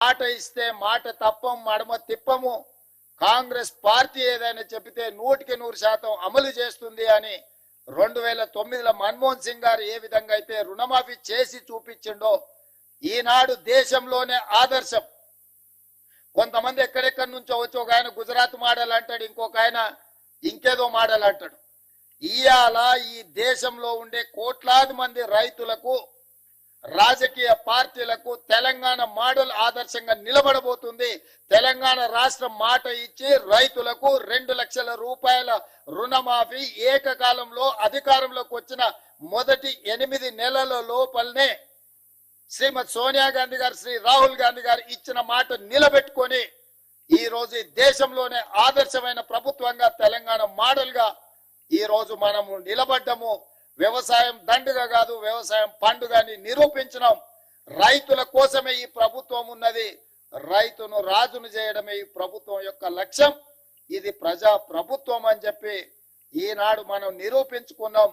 మాట ఇస్తే మాట తప్పం మడమ తిప్పము కాంగ్రెస్ పార్టీ ఏదైనా చెబితే 100% అమలు చేస్తుంది అని 2009లో మన్మోహన్ సింగ్ గారు ఏ విధంగా అయితే రుణమాఫీ చేసి చూపించిండో ఈనాడు దేశంలోనే ఆదర్శం. కొంతమంది ఎక్కడెక్కడి నుంచో వచ్చి ఒక ఆయన గుజరాత్ మోడల్ అంటాడు, ఇంకొక ఆయన ఇంకేదో మోడల్ అంటాడు. ఇవాళ ఈ దేశంలో ఉండే కోట్లాది మంది రైతులకు రాజకీయ పార్టీలకు తెలంగాణ మోడల్ ఆదర్శంగా నిలబడబోతుంది. తెలంగాణ రాష్ట్రం మాట ఇచ్చి రైతులకు 2 లక్షల రూపాయల రుణమాఫీ ఏకకాలంలో అధికారంలోకి వచ్చిన మొదటి 8 నెలల లోపలనే శ్రీమతి సోనియా గాంధీ గారు, శ్రీ రాహుల్ గాంధీ గారు ఇచ్చిన మాట నిలబెట్టుకొని ఈ రోజు దేశంలోనే ఆదర్శమైన ప్రభుత్వంగా తెలంగాణ మోడల్ గా ఈ రోజు మనము నిలబడ్డము. వ్యవసాయం దండుగా కాదు, వ్యవసాయం పండుగని నిరూపించినాం. రైతుల కోసమే ఈ ప్రభుత్వం ఉన్నది, రైతును రాజును చేయడమే ఈ ప్రభుత్వం యొక్క లక్ష్యం. ఇది ప్రజా ప్రభుత్వం అని చెప్పి ఈనాడు మనం నిరూపించుకున్నాం.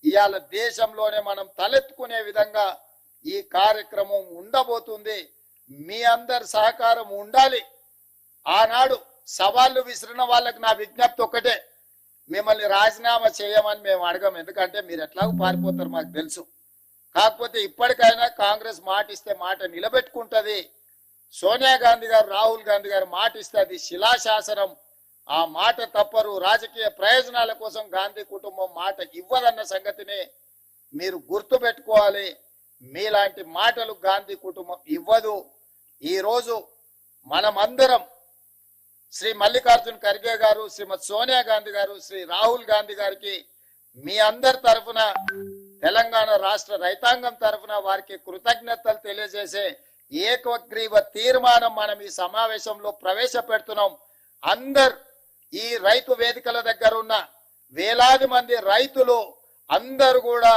ఇవాళ దేశంలోనే మనం తలెత్తుకునే విధంగా ఈ కార్యక్రమం ఉండబోతుంది. మీ అందరి సహకారం ఉండాలి. ఆనాడు సవాళ్లు విసిరిన వాళ్ళకి నా విజ్ఞప్తి ఒకటే, మిమ్మల్ని రాజీనామా చేయమని మేము అడగం, ఎందుకంటే మీరు ఎట్లాగో పారిపోతారు మాకు తెలుసు. కాకపోతే ఇప్పటికైనా కాంగ్రెస్ మాట ఇస్తే మాట నిలబెట్టుకుంటది. సోనియా గాంధీ గారు, రాహుల్ గాంధీ గారు మాట ఇస్తే అది శిలాశాసనం. ఆ మాట తప్పరు. రాజకీయ ప్రయోజనాల కోసం గాంధీ కుటుంబం మాట ఇవ్వదన్న సంగతిని మీరు గుర్తు పెట్టుకోవాలి. మీలాంటి మాటలు గాంధీ కుటుంబం ఇవ్వదు. ఈ రోజు మనమందరం శ్రీ మల్లికార్జున్ ఖర్గే గారు, శ్రీమతి సోనియా గాంధీ గారు, శ్రీ రాహుల్ గాంధీ గారికి మీ అందరి తరఫున, తెలంగాణ రాష్ట్ర రైతాంగం తరఫున వారికి కృతజ్ఞతలు తెలియజేసే ఏకగ్రీవ తీర్మానం మనం ఈ సమావేశంలో ప్రవేశపెడుతున్నాం. అందరు ఈ రైతు వేదికల దగ్గర ఉన్న వేలాది మంది రైతులు అందరూ కూడా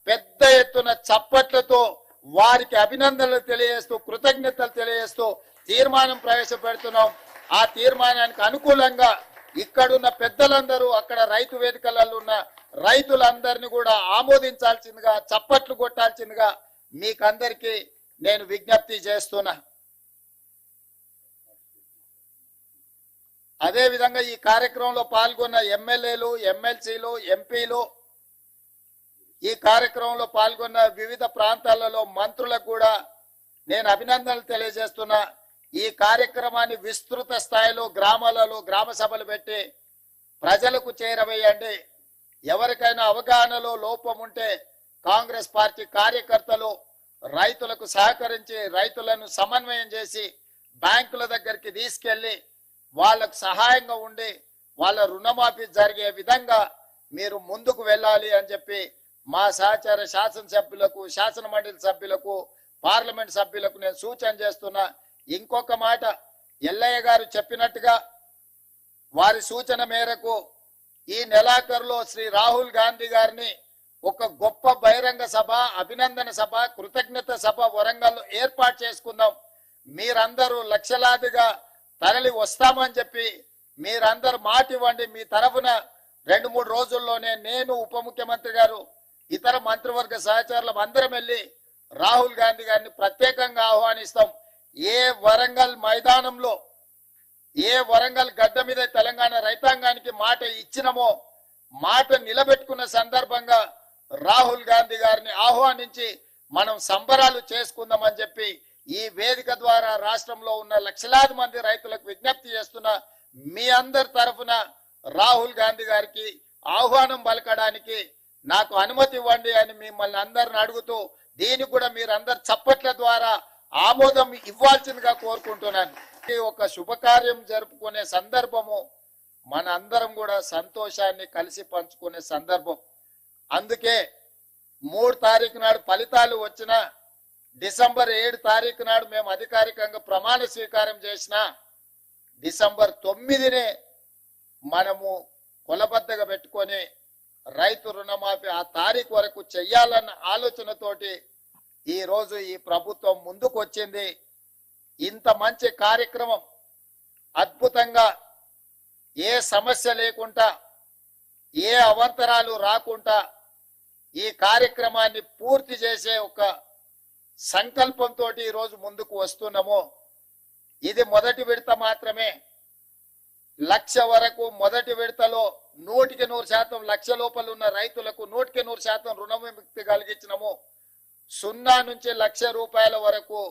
పెద్ద ఎత్తున చప్పట్లతో వారికి అభినందనలు తెలియజేస్తూ, కృతజ్ఞతలు తెలియజేస్తూ తీర్మానం ప్రవేశపెడుతున్నాం. ఆ తీర్మానానికి అనుకూలంగా ఇక్కడున్న పెద్దలందరూ, అక్కడ రైతు వేదికలలో ఉన్న రైతులందరినీ కూడా ఆమోదించాల్సిందిగా, చప్పట్లు కొట్టాల్సిందిగా మీకందరికీ నేను విజ్ఞప్తి చేస్తున్నా. అదే విధంగా ఈ కార్యక్రమంలో పాల్గొన్న ఎమ్మెల్యేలు, ఎమ్మెల్సీలు, ఎంపీలు, ఈ కార్యక్రమంలో పాల్గొన్న వివిధ ప్రాంతాలలో మంత్రులకు కూడా నేను అభినందనలు తెలియజేస్తున్నా. ఈ కార్యక్రమాన్ని విస్తృత స్థాయిలో గ్రామాలలో గ్రామ సభలు పెట్టి ప్రజలకు చేరవేయండి. ఎవరికైనా అవగాహనలో లోపం ఉంటే కాంగ్రెస్ పార్టీ కార్యకర్తలు రైతులకు సహకరించి రైతులను సమన్వయం చేసి బ్యాంకుల దగ్గరికి తీసుకెళ్లి వాళ్ళకు సహాయంగా ఉండి వాళ్ళ రుణమాఫీ జరిగే విధంగా మీరు ముందుకు వెళ్ళాలి అని చెప్పి మా సహచార శాసనసభ్యులకు, శాసన మండలి సభ్యులకు, పార్లమెంట్ సభ్యులకు నేను సూచన చేస్తున్నా. ఇంకొక మాట, ఎల్లయ్య గారు చెప్పినట్టుగా వారి సూచన మేరకు ఈ నెలాఖరులో శ్రీ రాహుల్ గాంధీ గారిని ఒక గొప్ప బహిరంగ సభ, అభినందన సభ, కృతజ్ఞత సభ వరంగల్లో ఏర్పాటు చేసుకుందాం. మీరందరూ లక్షలాదిగా తరలి వస్తామని చెప్పి మీరందరూ మాట ఇవ్వండి. మీ తరఫున 2-3 రోజుల్లోనే నేను, ఉప ముఖ్యమంత్రి గారు, ఇతర మంత్రివర్గ సహచరులం అందరం వెళ్ళి రాహుల్ గాంధీ గారిని ప్రత్యేకంగా ఆహ్వానిస్తాం. ఏ వరంగల్ మైదానంలో, ఏ వరంగల్ గడ్డ మీద తెలంగాణ రైతాంగానికి మాట ఇచ్చినమో మాట నిలబెట్టుకున్న సందర్భంగా రాహుల్ గాంధీ గారిని ఆహ్వానించి మనం సంబరాలు చేసుకుందామని చెప్పి ఈ వేదిక ద్వారా రాష్ట్రంలో ఉన్న లక్షలాది మంది రైతులకు విజ్ఞప్తి చేస్తున్నా. మీ అందరి తరఫున రాహుల్ గాంధీ గారికి ఆహ్వానం పలకడానికి నాకు అనుమతి ఇవ్వండి అని మిమ్మల్ని అందరిని అడుగుతూ, దీనికి కూడా మీరందరు చప్పట్ల ద్వారా ఆమోదం ఇవ్వాల్సిందిగా కోరుకుంటున్నాను. ఒక శుభకార్యం జరుపుకునే సందర్భము, మన అందరం కూడా సంతోషాన్ని కలిసి పంచుకునే సందర్భం. అందుకే 3 తారీఖు నాడు ఫలితాలు వచ్చిన, డిసెంబర్ 7 తారీఖు నాడు మేము అధికారికంగా ప్రమాణ స్వీకారం చేసిన, డిసెంబర్ 9నే మనము కొలబద్దగా పెట్టుకొని రైతు రుణమాఫీ ఆ తారీఖు వరకు చెయ్యాలన్న ఆలోచనతోటి ఈ రోజు ఈ ప్రభుత్వం ముందుకు వచ్చింది. ఇంత మంచి కార్యక్రమం అద్భుతంగా, ఏ సమస్య లేకుండా, ఏ అవంతరాలు రాకుండా ఈ కార్యక్రమాన్ని పూర్తి చేసే ఒక సంకల్పంతో ఈ రోజు ముందుకు వస్తున్నామో ఇది మొదటి విడత మాత్రమే. 1,00,000 వరకు మొదటి విడతలో 100% లక్ష లోపల ఉన్న రైతులకు 100% రుణ విముక్తి కలిగించినము. 0 నుంచి 1,00,000 రూపాయల వరకు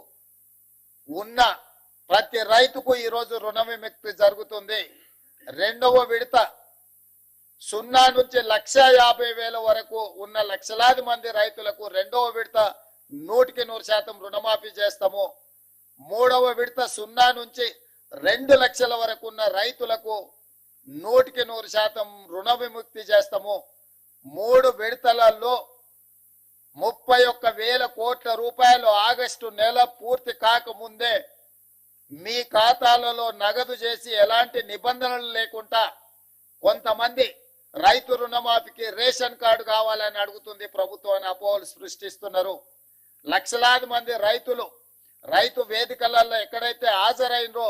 ఉన్న ప్రతి రైతుకు ఈరోజు రుణ విముక్తి జరుగుతుంది. రెండవ విడత 0 నుంచి 1,50,000 వరకు ఉన్న లక్షలాది మంది రైతులకు రెండవ విడత 100% రుణమాఫీ చేస్తాము. మూడవ విడత 0 నుంచి 2 లక్షల వరకు ఉన్న రైతులకు 100% రుణ విముక్తి చేస్తాము. 3 విడతలలో 31,000 కోట్ల రూపాయలు ఆగస్టు నెల పూర్తి కాకముందే మీ ఖాతాలలో నగదు చేసి ఎలాంటి నిబంధనలు లేకుండా కొంతమంది రైతు రుణమాఫీకి రేషన్ కార్డు కావాలని అడుగుతుంది ప్రభుత్వాన్ని అపోహలు సృష్టిస్తున్నారు. లక్షలాది మంది రైతులు రైతు వేదికలలో ఎక్కడైతే హాజరైనరో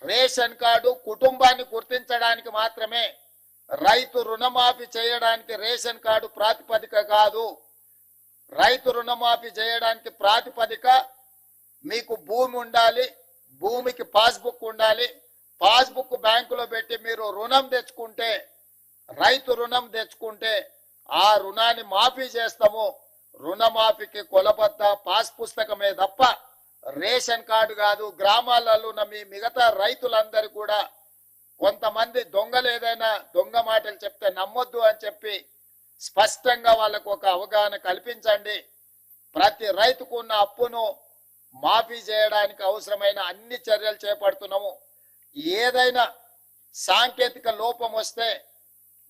రేషన్ కార్డు కుటుంబాన్ని గుర్తించడానికి మాత్రమే, రైతు రుణమాఫీ చేయడానికి రేషన్ కార్డు ప్రాతిపదిక కాదు. రైతు రుణమాఫీ చేయడానికి ప్రాతిపదిక మీకు భూమి ఉండాలి, భూమికి పాస్బుక్ ఉండాలి. పాస్బుక్ బ్యాంకులో పెట్టి మీరు రుణం తెచ్చుకుంటే, రైతు రుణం తెచ్చుకుంటే ఆ రుణాన్ని మాఫీ చేస్తాము. రుణమాఫీకి కొలబద్ద పాస్ పుస్తకమే తప్ప రేషన్ కార్డు కాదు. గ్రామాలలో ఉన్న మీ మిగతా రైతులందరూ కూడా కొంతమంది దొంగలు ఏదైనా దొంగ మాటలు చెప్తే నమ్మొద్దు అని చెప్పి స్పష్టంగా వాళ్ళకు ఒక అవగాహన కల్పించండి. ప్రతి రైతుకు ఉన్న అప్పును మాఫీ చేయడానికి అవసరమైన అన్ని చర్యలు చేపడుతున్నాము. ఏదైనా సాంకేతిక లోపం వస్తే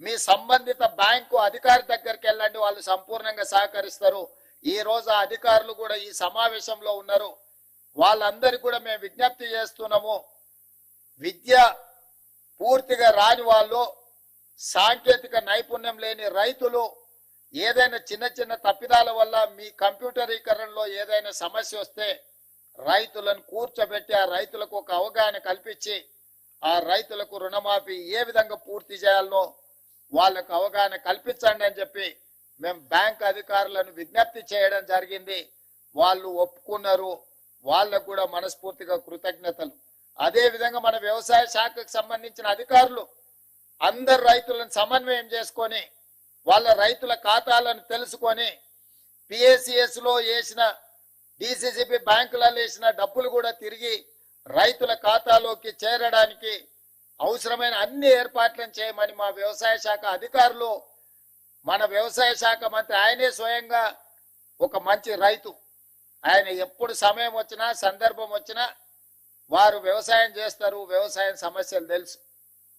మీ సంబంధిత బ్యాంకు అధికారి దగ్గరికి వెళ్ళండి, వాళ్ళు సంపూర్ణంగా సహకరిస్తారు. ఈ రోజు ఆ అధికారులు కూడా ఈ సమావేశంలో ఉన్నారు. వాళ్ళందరికీ కూడా మేము విజ్ఞప్తి చేస్తున్నాము. విద్య పూర్తిగా రాని వాళ్ళు, సాంకేతిక నైపుణ్యం లేని రైతులు ఏదైనా చిన్న చిన్న తప్పిదాల వల్ల మీ కంప్యూటరీకరణలో ఏదైనా సమస్య వస్తే రైతులను కూర్చోబెట్టి ఆ రైతులకు ఒక అవగాహన కల్పించి ఆ రైతులకు రుణమాఫీ ఏ విధంగా పూర్తి చేయాలనో వాళ్ళకు అవగాహన కల్పించండి అని చెప్పి మేము బ్యాంక్ అధికారులను విజ్ఞప్తి చేయడం జరిగింది. వాళ్ళు ఒప్పుకున్నారు. వాళ్ళకు కూడా మనస్ఫూర్తిగా కృతజ్ఞతలు. అదే విధంగా మన వ్యవసాయ శాఖకు సంబంధించిన అధికారులు అందరు రైతులను సమన్వయం చేసుకొని వాళ్ళ రైతుల ఖాతాలను తెలుసుకొని పిఏసిఎస్ లో వేసిన డిసిసిబి బ్యాంకులలో వేసిన డబ్బులు కూడా తిరిగి రైతుల ఖాతాలోకి చేరడానికి అవసరమైన అన్ని ఏర్పాట్లను చేయమని మా వ్యవసాయ శాఖ అధికారులు, మన వ్యవసాయ శాఖ మంత్రి ఆయనే స్వయంగా ఒక మంచి రైతు. ఆయన ఎప్పుడు సమయం వచ్చినా సందర్భం వచ్చినా వారు వ్యవసాయం చేస్తారు. వ్యవసాయం సమస్యలు తెలుసు.